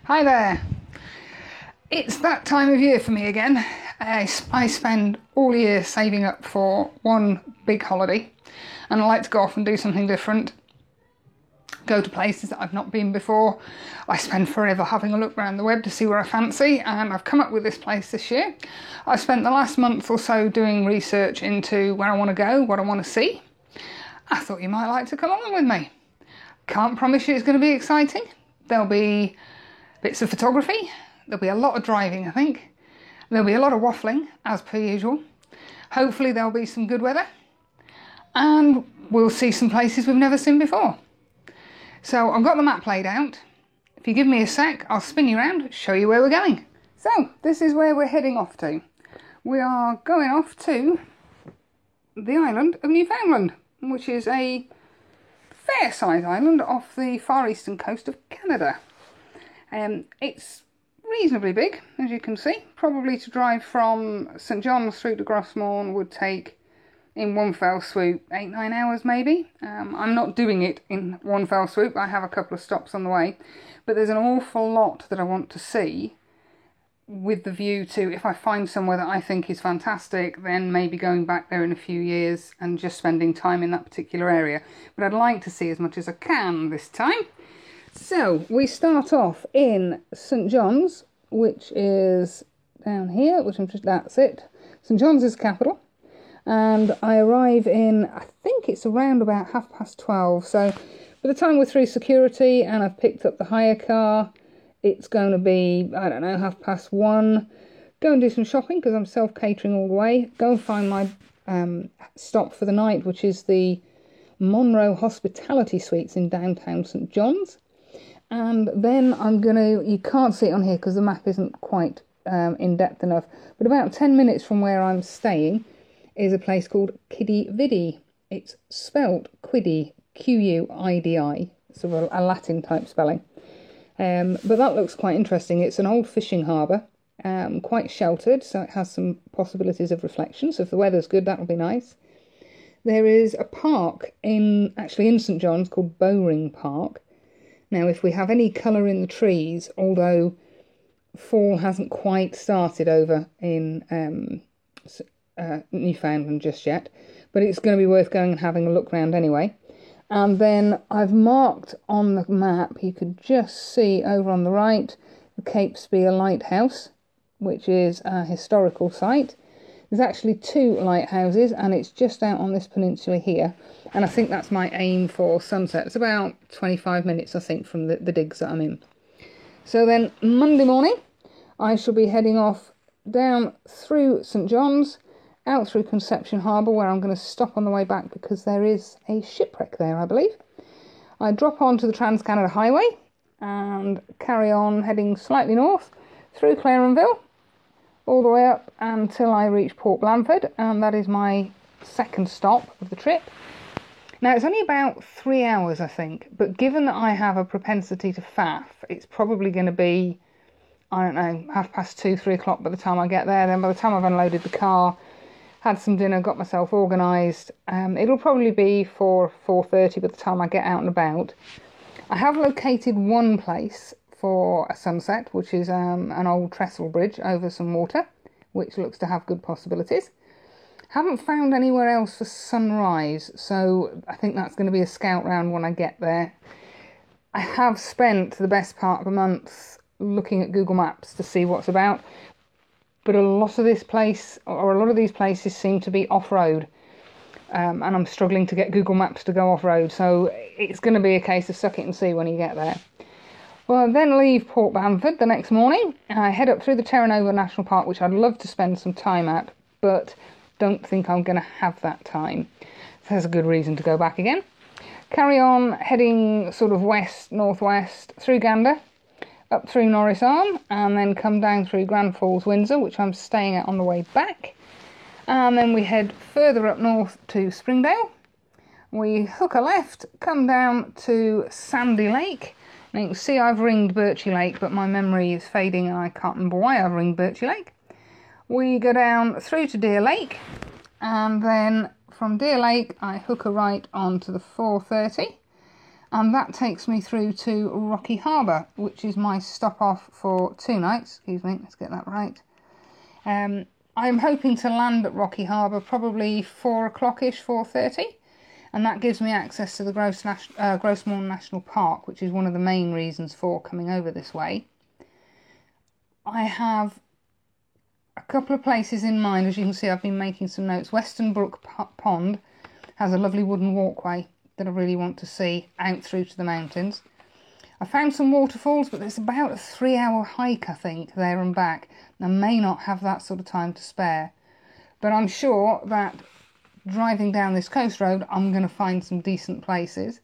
Hi there. It's that time of year for me again. I spend all year saving up for one big holiday, and I like to go off and do something different. Go to places that I've not been before. I spend forever having a look around the web to see where I fancy, and I've come up with this place this year. I've spent the last month or so doing research into where I want to go, what I want to see. I thought you might like to come along with me. Can't promise you it's going to be exciting. There'll be bits of photography. There'll be a lot of driving, I think. There'll be a lot of waffling, as per usual. Hopefully there'll be some good weather. And we'll see some places we've never seen before. So I've got the map laid out. If you give me a sec, I'll spin you around, show you where we're going. So, this is where we're heading off to. We are going off to the island of Newfoundland, which is a fair-sized island off the far eastern coast of Canada. It's reasonably big, as you can see. Probably to drive from St John's through to Grossmorn would take, in one fell swoop, 8-9 hours maybe. I'm not doing it in one fell swoop. I have a couple of stops on the way. But there's an awful lot that I want to see, with the view to, if I find somewhere that I think is fantastic, then maybe going back there in a few years and just spending time in that particular area. But I'd like to see as much as I can this time. So, we start off in St John's, which is down here, that's it. St John's is capital. And I arrive in, I think it's around about 12:30. So, by the time we're through security and I've picked up the hire car, it's going to be, I don't know, 1:30. Go and do some shopping because I'm self-catering all the way. Go and find my stop for the night, which is the Monroe Hospitality Suites in downtown St John's. And then I'm going to, you can't see it on here because the map isn't quite in depth enough, but about 10 minutes from where I'm staying is a place called Quidi Vidi. It's spelt Quidi, Quidi, sort of a Latin type spelling. But that looks quite interesting. It's an old fishing harbour, quite sheltered, so it has some possibilities of reflection. So if the weather's good, that'll be nice. There is a park in St John's called Bowring Park. Now, if we have any colour in the trees, although fall hasn't quite started over in Newfoundland just yet, but it's going to be worth going and having a look round anyway. And then I've marked on the map, you could just see over on the right, the Cape Spear Lighthouse, which is a historical site. There's actually 2 lighthouses, and it's just out on this peninsula here. And I think that's my aim for sunset. It's about 25 minutes, I think, from the digs that I'm in. So then, Monday morning, I shall be heading off down through St John's, out through Conception Harbour, where I'm going to stop on the way back because there is a shipwreck there, I believe. I drop onto the Trans-Canada Highway and carry on heading slightly north through Clarenville, all the way up until I reach Port Blandford, and that is my second stop of the trip. Now, it's only about 3 hours, I think, but given that I have a propensity to faff, it's probably going to be, I don't know, 2:30, 3 o'clock by the time I get there. Then by the time I've unloaded the car, had some dinner, got myself organised, it'll probably be 4:30 by the time I get out and about. I have located one place for a sunset, which is an old trestle bridge over some water, which looks to have good possibilities. Haven't found anywhere else for sunrise, so I think that's going to be a scout round when I get there. I have spent the best part of a month looking at Google Maps to see what's about, but a lot of these places seem to be off-road, and I'm struggling to get Google Maps to go off-road, so it's going to be a case of suck it and see when you get there. Well, I then leave Port Blandford the next morning, and I head up through the Terra Nova National Park, which I'd love to spend some time at, but don't think I'm going to have that time. So there's a good reason to go back again. Carry on heading sort of west-northwest through Gander, up through Norris Arm, and then come down through Grand Falls, Windsor, which I'm staying at on the way back. And then we head further up north to Springdale. We hook a left, come down to Sandy Lake. Now you can see I've ringed Birchie Lake, but my memory is fading and I can't remember why I've ringed Birchie Lake. We go down through to Deer Lake, and then from Deer Lake I hook a right onto the 430, and that takes me through to Rocky Harbour, which is my stop off for 2 nights. Excuse me, let's get that right. I'm hoping to land at Rocky Harbour probably 4 o'clock-ish, 4:30, and that gives me access to the Grosmorn National Park, which is one of the main reasons for coming over this way. I have a couple of places in mind. As you can see, I've been making some notes. Western Brook Pond has a lovely wooden walkway that I really want to see out through to the mountains. I found some waterfalls, but there's about a 3-hour hike, I think, there and back. I may not have that sort of time to spare, but I'm sure that driving down this coast road, I'm going to find some decent places.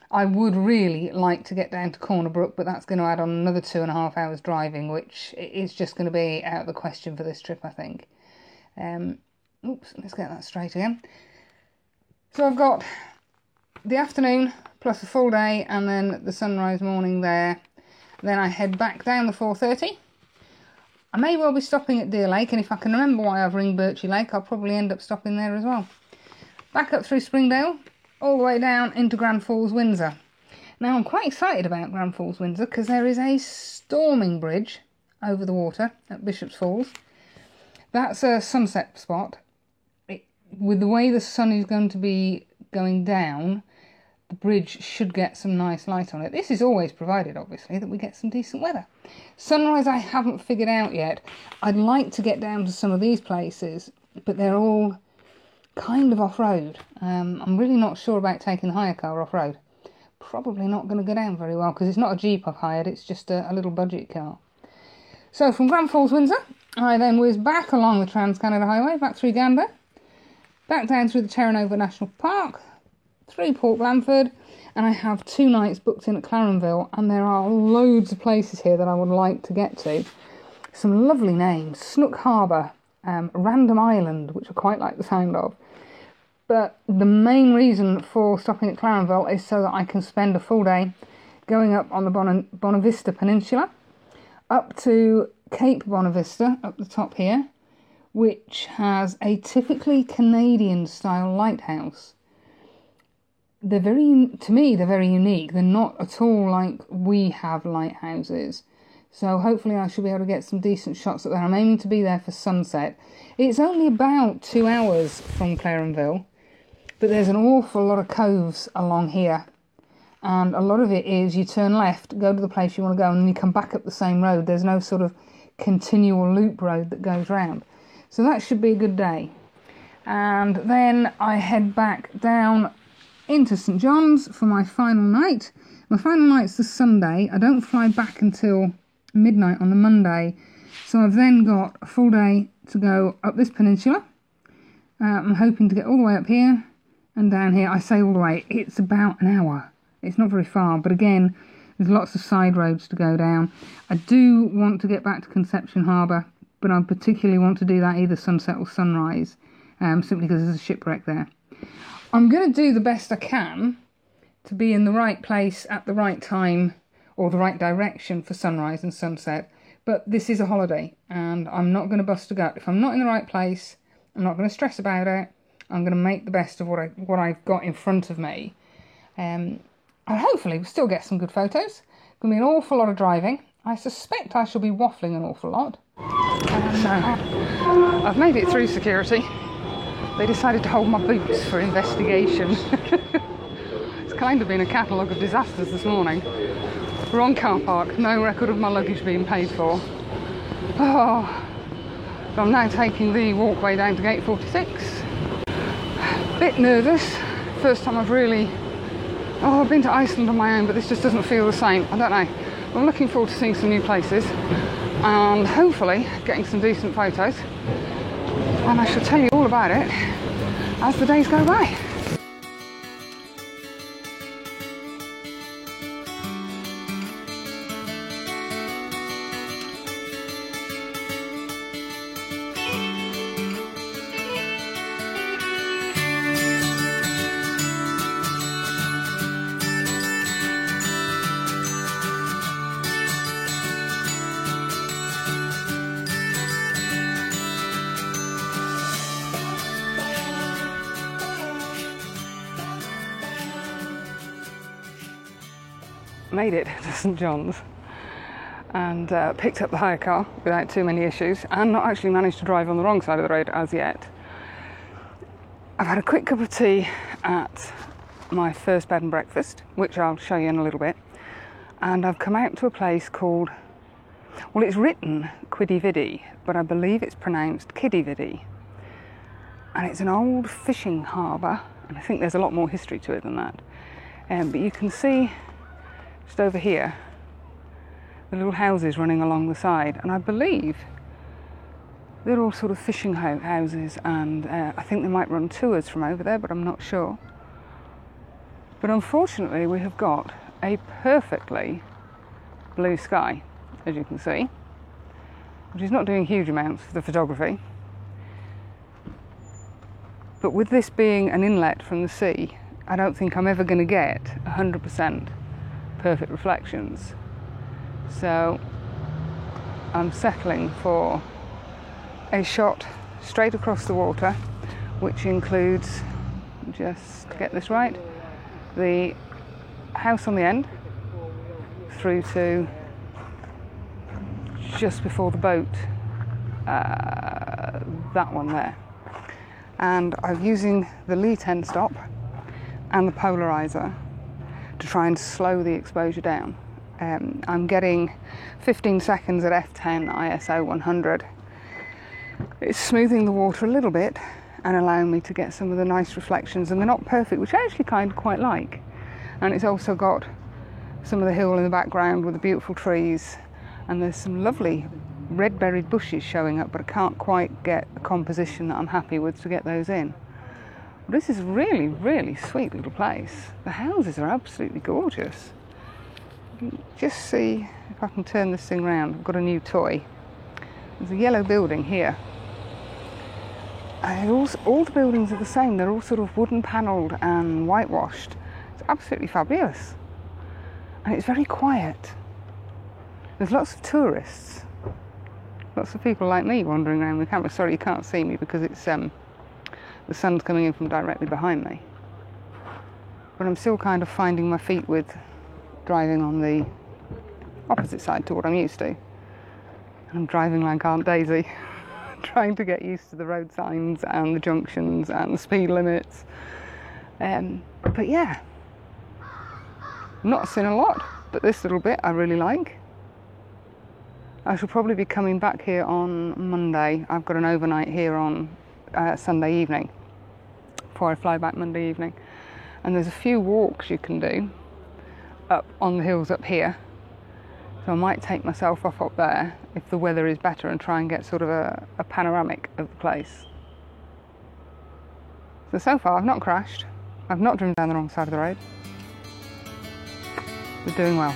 I would really like to get down to Corner Brook, but that's going to add on another 2.5 hours driving, which is just going to be out of the question for this trip, I think. Oops, let's get that straight again. So I've got the afternoon plus a full day and then the sunrise morning there. Then I head back down the 4:30. I may well be stopping at Deer Lake, and if I can remember why I've ringed Birchy Lake, I'll probably end up stopping there as well. Back up through Springdale, all the way down into Grand Falls, Windsor. Now I'm quite excited about Grand Falls, Windsor, because there is a storming bridge over the water at Bishop's Falls. That's a sunset spot. With the way the sun is going to be going down, the bridge should get some nice light on it. This is always provided, obviously, that we get some decent weather. Sunrise I haven't figured out yet. I'd like to get down to some of these places, but they're all kind of off-road. I'm really not sure about taking the hire car off-road. Probably not going to go down very well, because it's not a Jeep I've hired, it's just a little budget car. So from Grand Falls, Windsor, I then whiz back along the Trans-Canada Highway, back through Gander, back down through the Terra Nova National Park, through Port Blandford, and I have 2 nights booked in at Clarenville, and there are loads of places here that I would like to get to. Some lovely names: Snook Harbour, Random Island, which I quite like the sound of. But the main reason for stopping at Clarenville is so that I can spend a full day going up on the Bonavista Peninsula, up to Cape Bonavista, up the top here, which has a typically Canadian-style lighthouse. They're very unique. They're not at all like we have lighthouses. So hopefully I should be able to get some decent shots up there. I'm aiming to be there for sunset. It's only about 2 hours from Clarenville, but there's an awful lot of coves along here. And a lot of it is you turn left, go to the place you want to go, and then you come back up the same road. There's no sort of continual loop road that goes round. So that should be a good day. And then I head back down into St John's for my final night. My final night's the Sunday. I don't fly back until midnight on the Monday, so I've then got a full day to go up this peninsula. I'm hoping to get all the way up here and down here. I say all the way, it's about an hour. It's not very far, but again, there's lots of side roads to go down. I do want to get back to Conception Harbour, but I particularly want to do that either sunset or sunrise, simply because there's a shipwreck there. I'm going to do the best I can to be in the right place at the right time, or the right direction for sunrise and sunset, but this is a holiday and I'm not going to bust a gut. If I'm not in the right place, I'm not going to stress about it. I'm going to make the best of what I've got in front of me, and hopefully we'll still get some good photos. Going to be an awful lot of driving. I suspect I shall be waffling an awful lot. So I've made it through security. They decided to hold my boots for investigation. It's kind of been a catalogue of disasters this morning. Wrong car park, no record of my luggage being paid for. Oh, so I'm now taking the walkway down to gate 46. Bit nervous. First time I've really... I've been to Iceland on my own, but this just doesn't feel the same. I don't know. I'm looking forward to seeing some new places and hopefully getting some decent photos. And I shall tell you all about it as the days go by. made it to St John's and picked up the hire car without too many issues, and not actually managed to drive on the wrong side of the road as yet. I've had a quick cup of tea at my first bed and breakfast, which I'll show you in a little bit, and I've come out to a place called, well, it's written Quiddy-Viddy, but I believe it's pronounced Kiddie-Viddy, and it's an old fishing harbour, and I think there's a lot more history to it than that. But you can see just over here the little houses running along the side, and I believe they're all sort of fishing houses, and I think they might run tours from over there, but I'm not sure. But unfortunately we have got a perfectly blue sky, as you can see, which is not doing huge amounts for the photography. But with this being an inlet from the sea, I don't think I'm ever going to get 100% perfect reflections. So I'm settling for a shot straight across the water, which includes, just to get this right, the house on the end through to just before the boat, that one there. And I'm using the Lee 10 stop and the polarizer to try and slow the exposure down. I'm getting 15 seconds at f10 ISO 100. It's smoothing the water a little bit and allowing me to get some of the nice reflections, and they're not perfect, which I actually kind of quite like. And it's also got some of the hill in the background with the beautiful trees, and there's some lovely red-berried bushes showing up, but I can't quite get a composition that I'm happy with to get those in. This is a really, really sweet little place. The houses are absolutely gorgeous. Just see if I can turn this thing around. I've got a new toy. There's a yellow building here. And all the buildings are the same. They're all sort of wooden panelled and whitewashed. It's absolutely fabulous. And it's very quiet. There's lots of tourists. Lots of people like me wandering around with the camera. Sorry, you can't see me because it's the sun's coming in from directly behind me. But I'm still kind of finding my feet with driving on the opposite side to what I'm used to. And I'm driving like Aunt Daisy, trying to get used to the road signs and the junctions and the speed limits. But yeah, not seen a lot, but this little bit I really like. I shall probably be coming back here on Monday. I've got an overnight here on Sunday evening before I fly back Monday evening, and there's a few walks you can do up on the hills up here, so I might take myself off up there if the weather is better and try and get sort of a panoramic of the place. So far I've not crashed, I've not driven down the wrong side of the road. We're doing well.